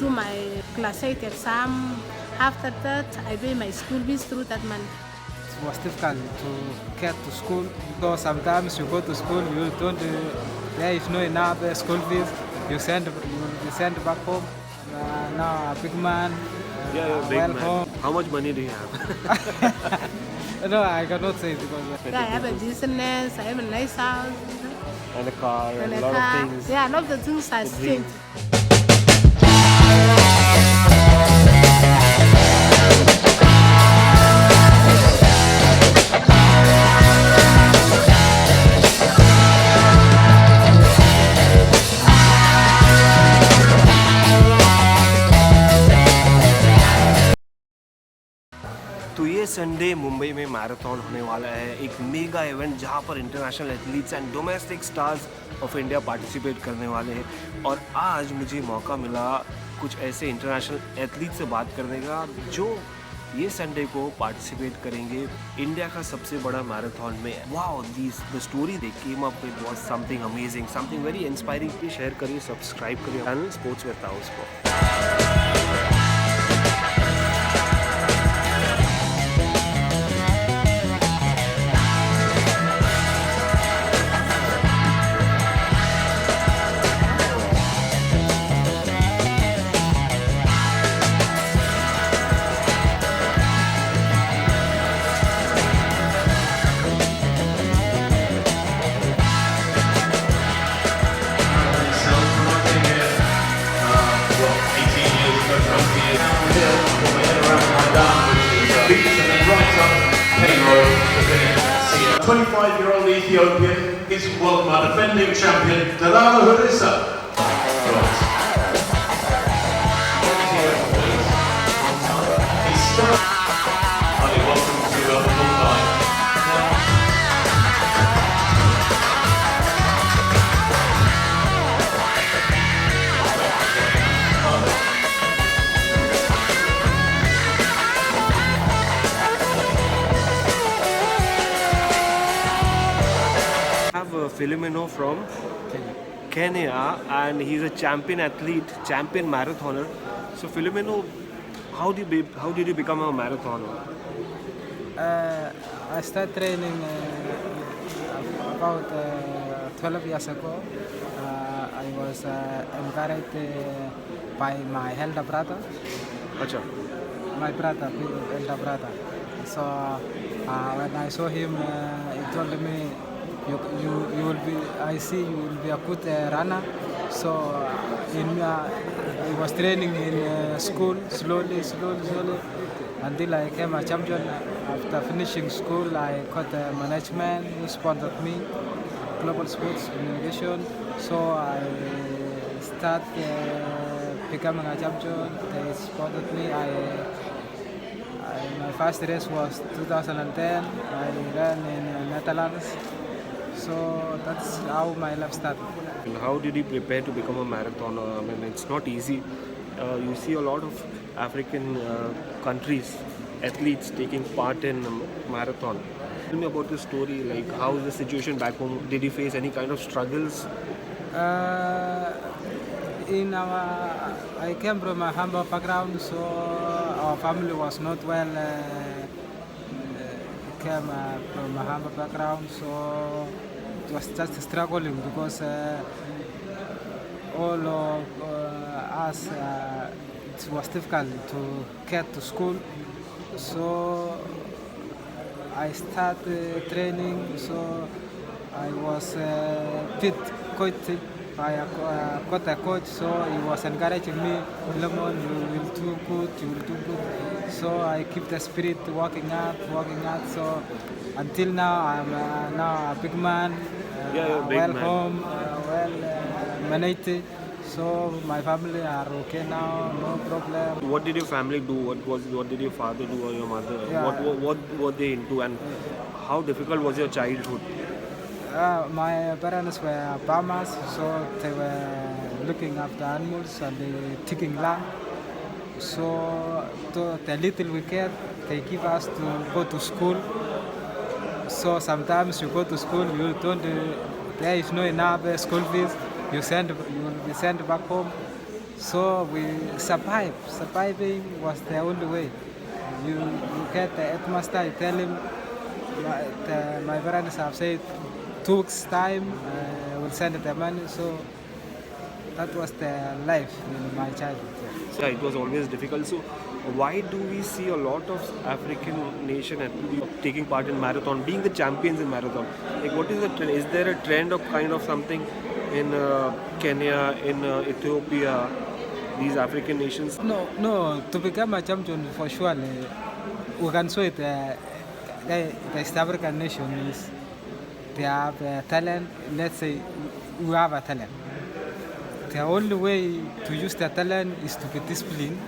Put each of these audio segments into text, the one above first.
do my class 8 exam. After that, I pay my school fees through that money. It was difficult to get to school. So sometimes you go to school, you don't, there is no enough school fees. You send back home. Now a big man. Yeah, you're a big man. Home. How much money do you have? No, I cannot say because. Yeah, I have a business. I have a nice house. And a car and a lot car. of things. Yeah, a lot of the things has changed. तो ये Sunday Mumbai में marathon होने वाला है, एक mega event जहाँ पर international athletes and domestic stars of India participate करने वाले हैं। और आज मुझे मौका मिला कुछ ऐसे इंटरनेशनल एथलीट से बात करने का जो ये संडे को पार्टिसिपेट करेंगे इंडिया का सबसे बड़ा मैराथन में। Wow, the story they came up with was something amazing, something very inspiring. Please share करिए, सब्सक्राइब करिए चैनल स्पोर्ट्स विद ताउस को। A 25-year-old Ethiopian is welcome our defending champion, Taus Rizvi. Welcome to Mumbai. Pholomino from Kenya, and he's a champion athlete, champion marathoner. So Pholomino, how did you become a marathoner? I started training about 12 years ago. I was encouraged by my elder brother. Acha. My brother, elder brother. So when I saw him, he told me, you will be. I see you will be a good runner. So I was training in school slowly, until I became a champion. After finishing school, I got a management who sponsored me, Global Sports Communication. So I started becoming a champion. They sponsored me. My first race was 2010. I ran in Netherlands. So that's how my life started. And how did you prepare to become a marathoner? I mean, it's not easy. You see a lot of African countries, athletes taking part in marathon. Tell me about the story. Like, how is the situation back home? Did you face any kind of struggles? I came from a humble background, so our family was not well. Came from a humble background, so it was just struggling because all of us, it was difficult to get to school. So I started training, so I was fit coached by got a coach, so he was encouraging me, Lemon, you will do good, you will do good. So I keep the spirit working hard. So until now, I'm now a big man, home, managed. So my family are okay now, no problem. What did your family do? What did your father do or your mother? Yeah. What were they into, and how difficult was your childhood? My parents were farmers, so they were looking after animals and taking land. So the little we get, they give us to go to school. So sometimes you go to school, you don't. There is no enough school fees. You will be sent back home. So we survive. Surviving was the only way. You get the headmaster, you tell him, my parents have said 2 weeks time, we'll send the money. So that was the life in my childhood. So it was always difficult. So why do we see a lot of African nation taking part in marathon, being the champions in marathon? Like, what is the trend? Is there a trend of kind of something in Kenya, in Ethiopia, these African nations? No, to become a champion for sure, we can say it. The East African nations, they have talent. Let's say we have a talent. The only way to use the talent is to be disciplined,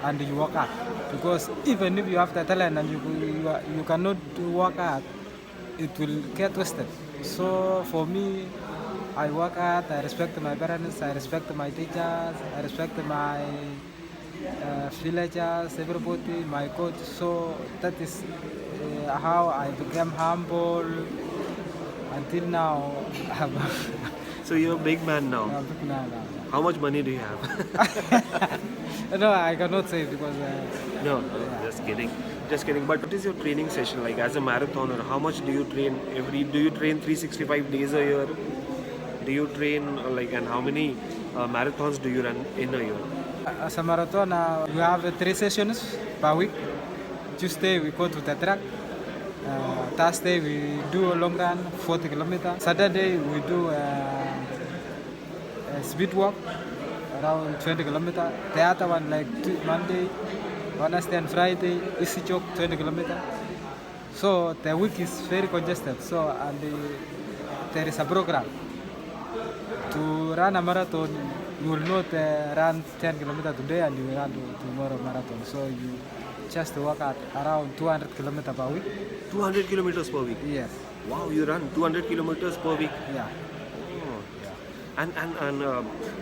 and you work hard. Because even if you have the talent and you cannot work hard, it will get wasted. So for me, I work hard. I respect my parents. I respect my teachers. I respect my villagers, everybody, my coach. So that is how I became humble. Until now, So you're a big man now. I'm big now. How much money do you have? No, I cannot say because. No, just kidding. Just kidding. But what is your training session like as a marathoner? How much do you train do you train 365 days a year? Do you train and how many marathons do you run in a year? As a marathoner, we have 3 sessions per week. Tuesday we go to the track. Thursday we do a long run, 40 kilometers. Saturday we do a speed walk around 20 kilometers. The other one Monday, Wednesday and Friday, easy jog 20 kilometers. So the week is very congested. So there is a program. To run a marathon, you will not run 10 kilometers today and you will run tomorrow marathon. So you just work at around 200 kilometers per week. 200 kilometers per week? Yes. Wow, you run 200 kilometers per week? Yeah. Oh, yeah. And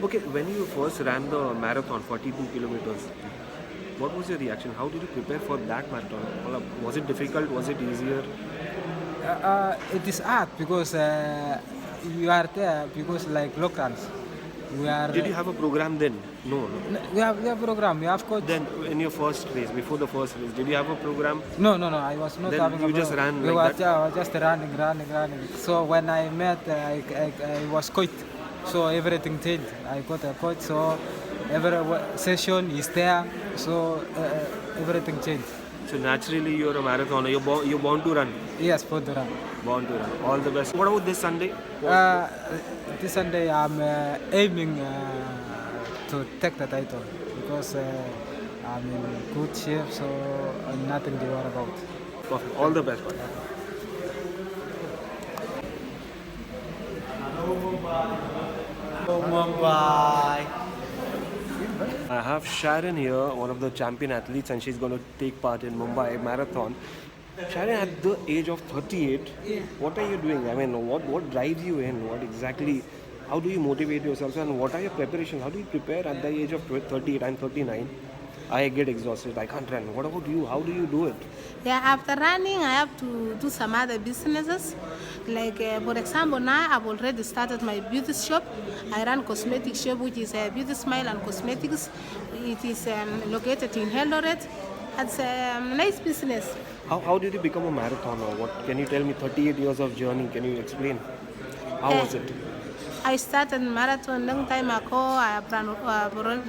okay, when you first ran the marathon, 42 kilometers, what was your reaction? How did you prepare for that marathon? Was it difficult? Was it easier? It is hard because you are there because like locals. Did you have a program then? No. We have a program. We have coach. Then in your first race, before the first race, did you have a program? No. I was not then having a program. You just ran I like that? was just running. So when I met, I was coach. So everything changed. I got a coach. So every session is there. So everything changed. So naturally, you're a marathoner. You're born to run. Yes, born to run. Born to run. All the best. What about this Sunday? This Sunday I'm aiming to take the title because I'm in good shape, so nothing to worry about. Perfect. All the best. Mumbai. I have Sharon here, one of the champion athletes, and she's going to take part in Mumbai Marathon. Sharon, at the age of 38, what are you doing? I mean, what drives you in? What exactly? How do you motivate yourself? And what are your preparations? How do you prepare at the age of 38? I'm 39. I get exhausted. I can't run. What about you? How do you do it? Yeah, after running, I have to do some other businesses. Like, for example, now I've already started my beauty shop. I run cosmetic shop, which is Beauty Smile and Cosmetics. It is located in Eldoret. It's a nice business. How did you become a marathoner? What can you tell me? 38 years of journey. Can you explain? How was it? I started marathon long time ago. I have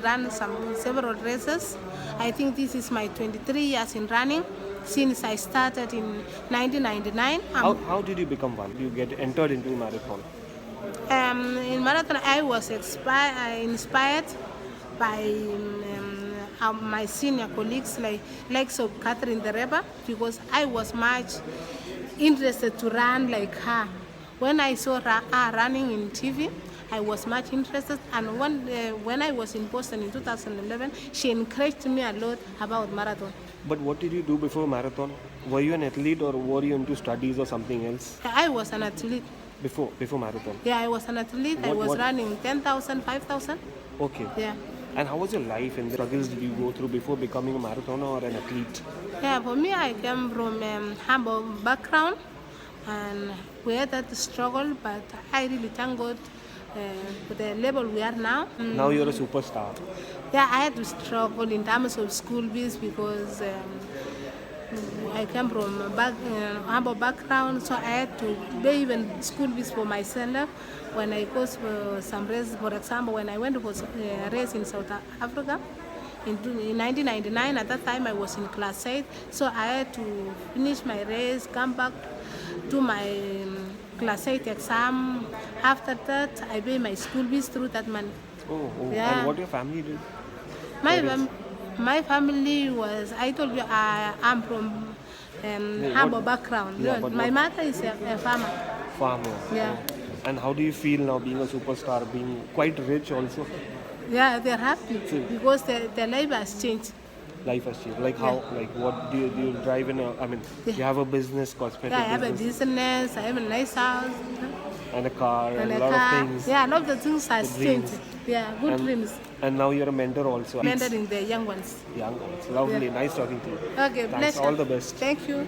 run several races. I think this is my 23 years in running since I started in 1999. How did you become one? You get entered into marathon? In marathon, I was inspired by my senior colleagues like so Catherine the Reba, because I was much interested to run like her. When I saw her running in TV, I was much interested, and when I was in Boston in 2011, she encouraged me a lot about marathon. But what did you do before marathon? Were you an athlete or were you into studies or something else? I was an athlete. Before marathon? Yeah, I was an athlete. I was running 10,000, 5,000. Okay. Yeah. And how was your life and the struggles did you go through before becoming a marathoner or an athlete? Yeah, for me, I came from humble background, and we had that struggle, but I really thank God the level we are now. Now you're a superstar. Yeah, I had to struggle in terms of school fees because I came from humble background, so I had to pay even school fees for myself. When I go for some race, for example, when I went for a race in South Africa in 1999, at that time I was in class 8, so I had to finish my race, come back to my class 8 exam. After that, I pay my school fees through that money. Oh. Yeah. And what your family did? My family was, I told you, I'm from humble background. Yeah, but my mother is a farmer. Farmer. Yeah. Oh. And how do you feel now being a superstar, being quite rich also? Yeah, they're happy See. because their life has changed. Life has changed. Like how? Like what do you drive in a? I mean, you have a business, cosmetic Yeah, I have a business, business, I have a nice house, and a car, and and a a lot car. of things. Yeah, a lot of the things has dreams. changed. Yeah, good And- dreams. And now you're a mentor also. Mentoring the young ones. Young ones. Lovely. Yeah. Nice talking to you. Okay, Thanks. pleasure. All the best. Thank you.